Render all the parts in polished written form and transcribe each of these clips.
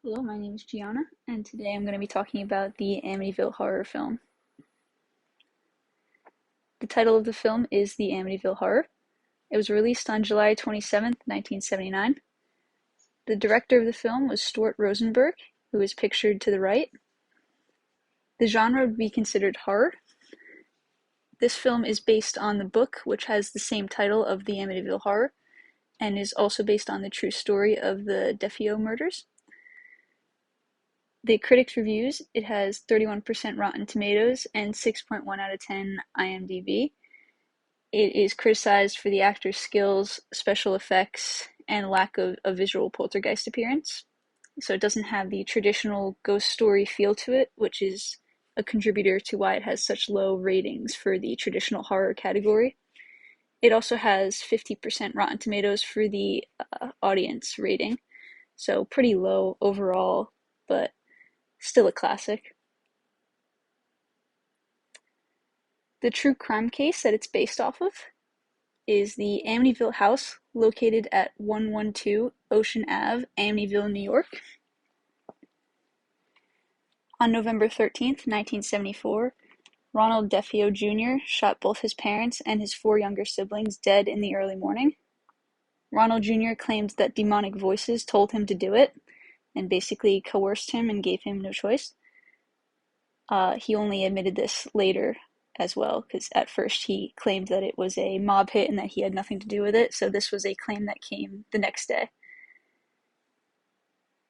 Hello, my name is Gianna, and today I'm going to be talking about the Amityville Horror Film. The title of the film is The Amityville Horror. It was released on July 27th, 1979. The director of the film was Stuart Rosenberg, who is pictured to the right. The genre would be considered horror. This film is based on the book, which has the same title of The Amityville Horror, and is also based on the true story of the Defeo murders. The critics' reviews, it has 31% Rotten Tomatoes and 6.1 out of 10 IMDb. It is criticized for the actors' skills, special effects, and lack of a visual poltergeist appearance. So it doesn't have the traditional ghost story feel to it, which is a contributor to why it has such low ratings for the traditional horror category. It also has 50% Rotten Tomatoes for the audience rating, so pretty low overall, but still a classic. The true crime case that it's based off of is the Amityville house located at 112 Ocean Ave, Amityville, New York. On November 13th, 1974, Ronald Defeo Jr. shot both his parents and his four younger siblings dead in the early morning. Ronald Jr. claimed that demonic voices told him to do it and basically coerced him and gave him no choice. He only admitted this later as well, because at first he claimed that it was a mob hit and that he had nothing to do with it, so this was a claim that came the next day.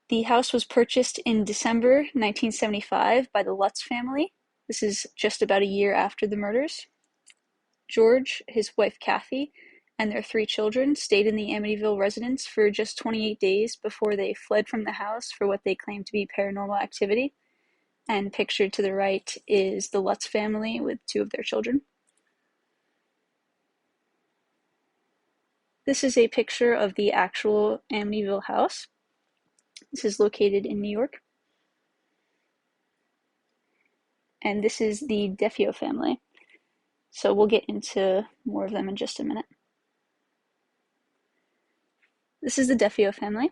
The house was purchased in December 1975 by the Lutz family. This is just about a year after the murders. George, his wife Kathy, and their three children stayed in the Amityville residence for just 28 days before they fled from the house for what they claimed to be paranormal activity. And pictured to the right is the Lutz family with two of their children. This is a picture of the actual Amityville house. This is located in New York. And this is the Defeo family. So we'll get into more of them in just a minute. This is the Defeo family.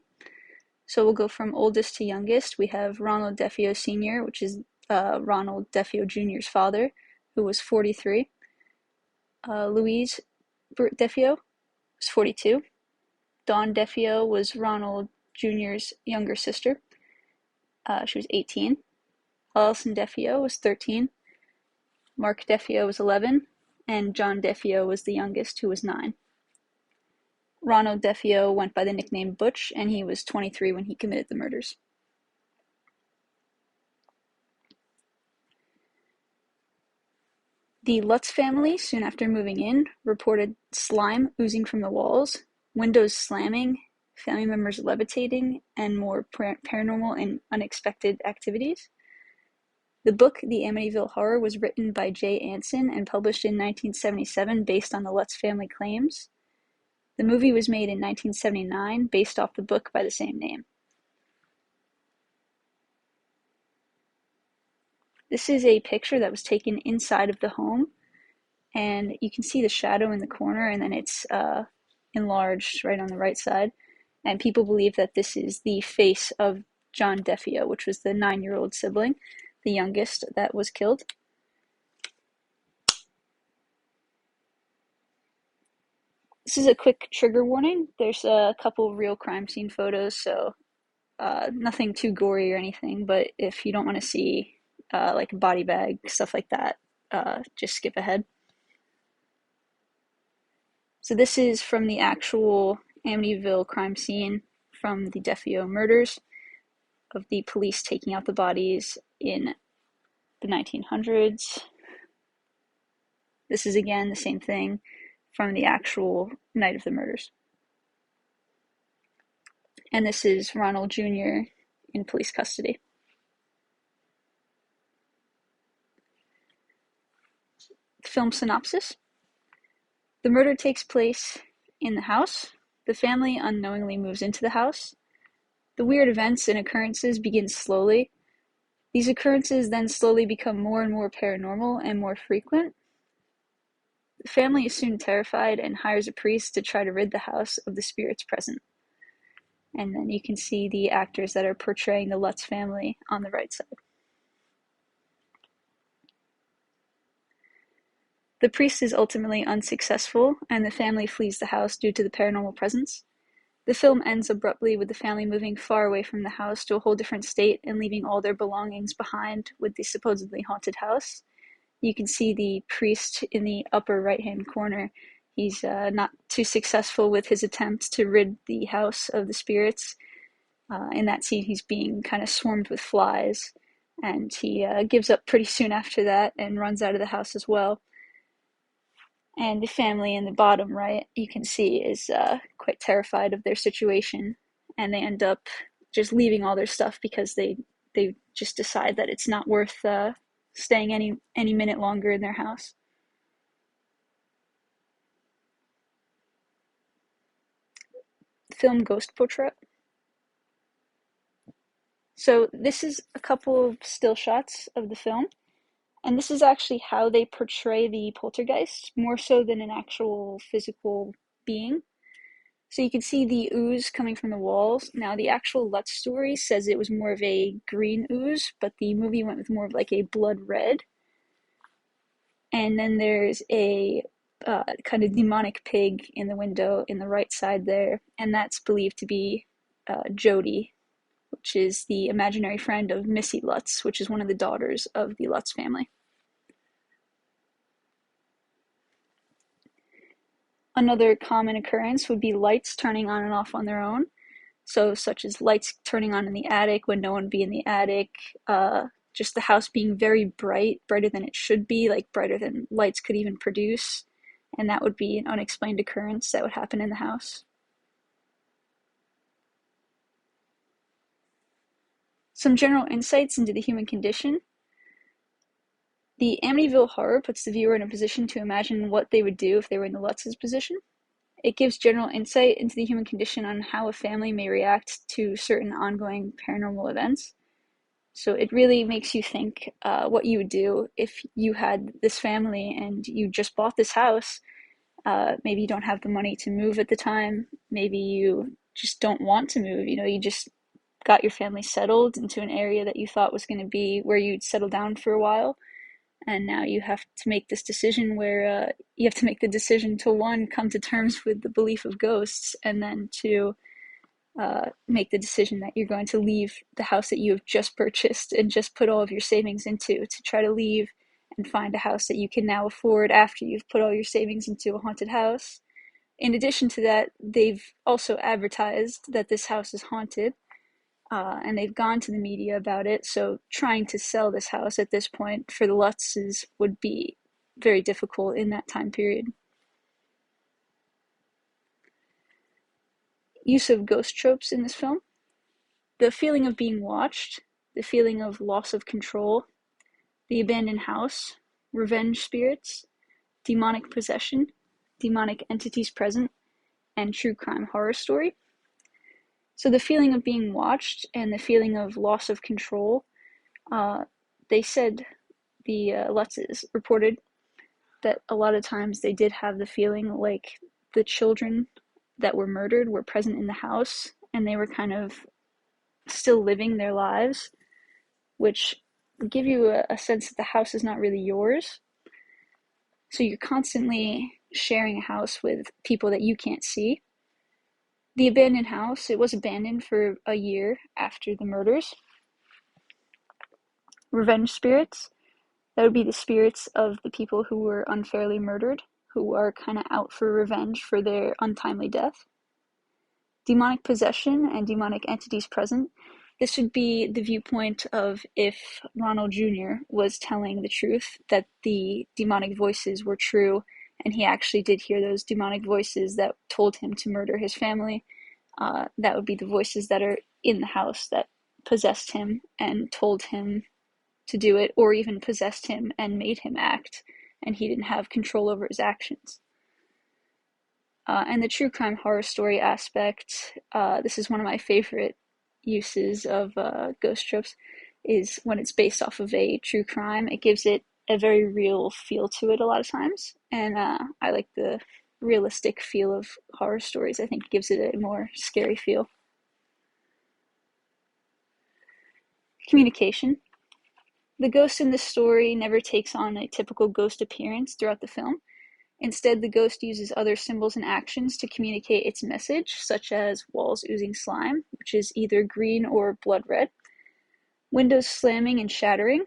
So we'll go from oldest to youngest. We have Ronald Defeo Sr., which is Ronald Defeo Jr.'s father, who was 43. Louise Defeo was 42. Dawn Defeo was Ronald Jr.'s younger sister. She was 18. Alison Defeo was 13. Mark Defeo was 11. And John Defeo was the youngest, who was 9. Ronald Defeo went by the nickname Butch, and he was 23 when he committed the murders. The Lutz family, soon after moving in, reported slime oozing from the walls, windows slamming, family members levitating, and more paranormal and unexpected activities. The book, The Amityville Horror, was written by Jay Anson and published in 1977 based on the Lutz family claims. The movie was made in 1979 based off the book by the same name. This is a picture that was taken inside of the home, and you can see the shadow in the corner, and then it's enlarged right on the right side. And people believe that this is the face of John Defeo, which was the 9-year-old sibling, the youngest that was killed. This is a quick trigger warning. There's a couple real crime scene photos, so nothing too gory or anything, but if you don't want to see like a body bag, stuff like that, just skip ahead. So this is from the actual Amityville crime scene from the Defeo murders, of the police taking out the bodies in the 1900s. This is again the same thing from the actual night of the murders. And this is Ronald Jr. in police custody. Film synopsis. The murder takes place in the house. The family unknowingly moves into the house. The weird events and occurrences begin slowly. These occurrences then slowly become more and more paranormal and more frequent. The family is soon terrified and hires a priest to try to rid the house of the spirits present. And then you can see the actors that are portraying the Lutz family on the right side. The priest is ultimately unsuccessful, and the family flees the house due to the paranormal presence. The film ends abruptly with the family moving far away from the house to a whole different state and leaving all their belongings behind with the supposedly haunted house. You can see the priest in the upper right-hand corner. He's not too successful with his attempt to rid the house of the spirits. In that scene, he's being kind of swarmed with flies, and he gives up pretty soon after that and runs out of the house as well. And the family in the bottom right, you can see, is quite terrified of their situation, and they end up just leaving all their stuff because they just decide that it's not worth staying any minute longer in their house. Film Ghost Portrait. So this is a couple of still shots of the film, and this is actually how they portray the poltergeist, more so than an actual physical being. So you can see the ooze coming from the walls. Now, the actual Lutz story says it was more of a green ooze, but the movie went with more of like a blood red. And then there's a kind of demonic pig in the window in the right side there, and that's believed to be Jody, which is the imaginary friend of Missy Lutz, which is one of the daughters of the Lutz family. Another common occurrence would be lights turning on and off on their own. So, such as lights turning on in the attic when no one would be in the attic, just the house being very bright, brighter than it should be, like brighter than lights could even produce. And that would be an unexplained occurrence that would happen in the house. Some general insights into the human condition. The Amityville Horror puts the viewer in a position to imagine what they would do if they were in the Lutz's position. It gives general insight into the human condition on how a family may react to certain ongoing paranormal events. So it really makes you think what you would do if you had this family and you just bought this house. Maybe you don't have the money to move at the time. Maybe you just don't want to move. You just got your family settled into an area that you thought was going to be where you'd settle down for a while. And now you have to make this decision where you have to make the decision to, one, come to terms with the belief of ghosts, and then to make the decision that you're going to leave the house that you have just purchased and just put all of your savings into, to try to leave and find a house that you can now afford after you've put all your savings into a haunted house. In addition to that, they've also advertised that this house is haunted, and they've gone to the media about it, so trying to sell this house at this point for the Lutzes would be very difficult in that time period. Use of ghost tropes in this film. The feeling of being watched, the feeling of loss of control, the abandoned house, revenge spirits, demonic possession, demonic entities present, and true crime horror story. So the feeling of being watched and the feeling of loss of control, they said, the Lutzes reported that a lot of times they did have the feeling like the children that were murdered were present in the house and they were kind of still living their lives, which give you a sense that the house is not really yours. So you're constantly sharing a house with people that you can't see. The abandoned house, it was abandoned for a year after the murders. Revenge spirits, that would be the spirits of the people who were unfairly murdered, who are kind of out for revenge for their untimely death. Demonic possession and demonic entities present. This would be the viewpoint of if Ronald Jr. was telling the truth, that the demonic voices were true, and he actually did hear those demonic voices that told him to murder his family. That would be the voices that are in the house that possessed him and told him to do it, or even possessed him and made him act, and he didn't have control over his actions. And the true crime horror story aspect, this is one of my favorite uses of ghost tropes, is when it's based off of a true crime. It gives it a very real feel to it a lot of times, and I like the realistic feel of horror stories. I think it gives it a more scary feel. Communication. The ghost in this story never takes on a typical ghost appearance throughout the film. Instead, the ghost uses other symbols and actions to communicate its message, such as walls oozing slime, which is either green or blood red, windows slamming and shattering,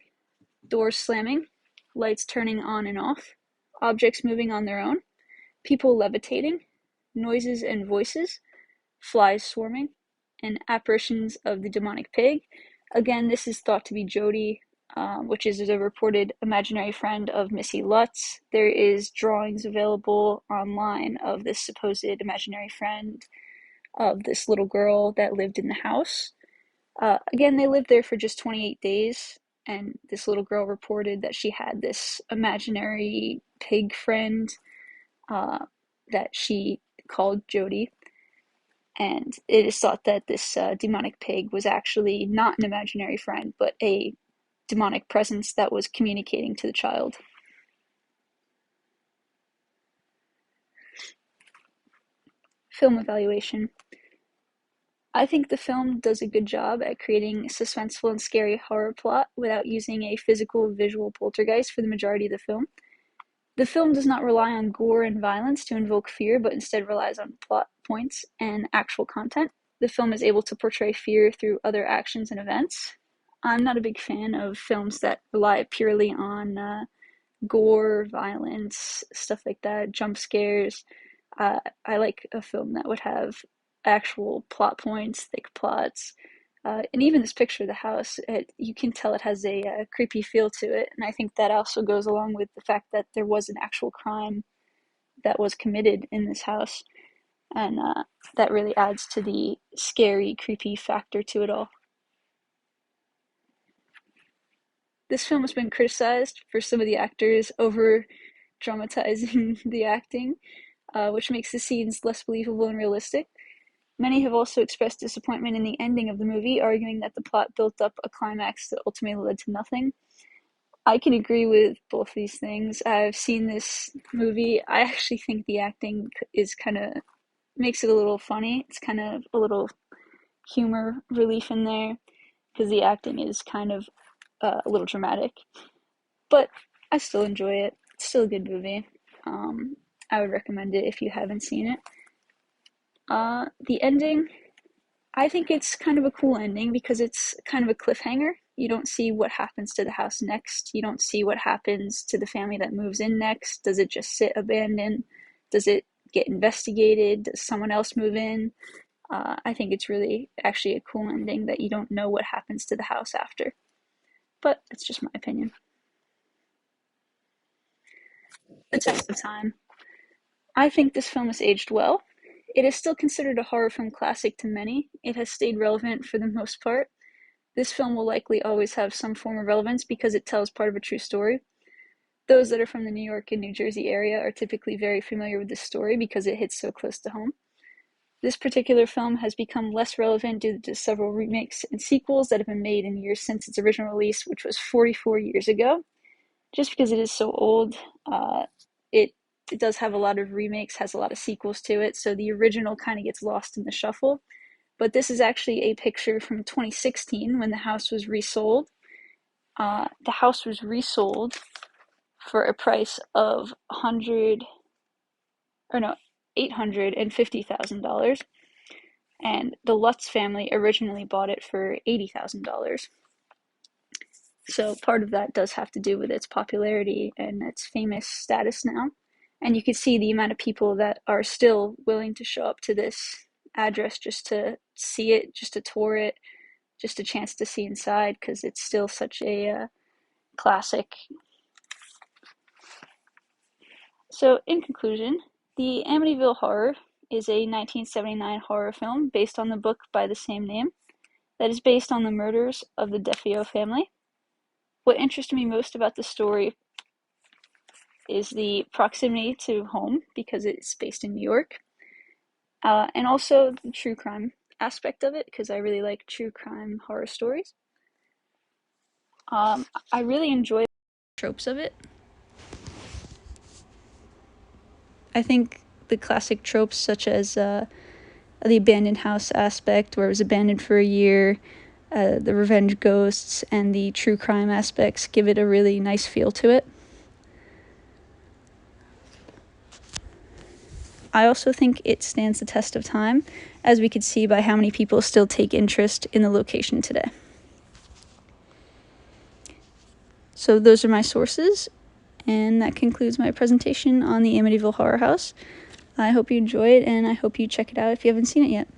doors slamming, lights turning on and off, objects moving on their own, people levitating, noises and voices, flies swarming, and apparitions of the demonic pig. Again, this is thought to be Jody, which is a reported imaginary friend of Missy Lutz. There is drawings available online of this supposed imaginary friend of this little girl that lived in the house. Again, they lived there for just 28 days, and this little girl reported that she had this imaginary pig friend that she called Jody. And it is thought that this demonic pig was actually not an imaginary friend, but a demonic presence that was communicating to the child. Film evaluation. I think the film does a good job at creating a suspenseful and scary horror plot without using a physical visual poltergeist for the majority of the film. The film does not rely on gore and violence to invoke fear, but instead relies on plot points and actual content. The film is able to portray fear through other actions and events. I'm not a big fan of films that rely purely on gore, violence, stuff like that, jump scares. I like a film that would have actual plot points, thick plots, and even this picture of the house, you can tell it has a creepy feel to it, and I think that also goes along with the fact that there was an actual crime that was committed in this house, and that really adds to the scary, creepy factor to it all. This film has been criticized for some of the actors over dramatizing the acting, which makes the scenes less believable and realistic. Many have also expressed disappointment in the ending of the movie, arguing that the plot built up a climax that ultimately led to nothing. I can agree with both these things. I've seen this movie. I actually think the acting is kind of makes it a little funny. It's kind of a little humor relief in there because the acting is kind of a little dramatic. But I still enjoy it. It's still a good movie. I would recommend it if you haven't seen it. The ending, I think it's kind of a cool ending because it's kind of a cliffhanger. You don't see what happens to the house next. You don't see what happens to the family that moves in next. Does it just sit abandoned? Does it get investigated? Does someone else move in? I think it's really actually a cool ending that you don't know what happens to the house after. But that's just my opinion. The test of time. I think this film has aged well. It is still considered a horror film classic to many. It has stayed relevant for the most part. This film will likely always have some form of relevance because it tells part of a true story. Those that are from the New York and New Jersey area are typically very familiar with this story because it hits so close to home. This particular film has become less relevant due to several remakes and sequels that have been made in years since its original release, which was 44 years ago. Just because it is so old, it does have a lot of remakes, has a lot of sequels to it, so the original kind of gets lost in the shuffle. But this is actually a picture from 2016 when the house was resold. The house was resold for a price of $850,000, and the Lutz family originally bought it for $80,000. So part of that does have to do with its popularity and its famous status now. And you can see the amount of people that are still willing to show up to this address just to see it, just to tour it, just a chance to see inside because it's still such a classic. So in conclusion, the Amityville Horror is a 1979 horror film based on the book by the same name that is based on the murders of the DeFeo family. What interested me most about the story is the proximity to home because it's based in New York, and also the true crime aspect of it because I really like true crime horror stories. I really enjoy the tropes of it. I think the classic tropes such as the abandoned house aspect where it was abandoned for a year, The revenge ghosts and the true crime aspects give it a really nice feel to it. I also think it stands the test of time, as we could see by how many people still take interest in the location today. So those are my sources, and that concludes my presentation on the Amityville Horror House. I hope you enjoyed, and I hope you check it out if you haven't seen it yet.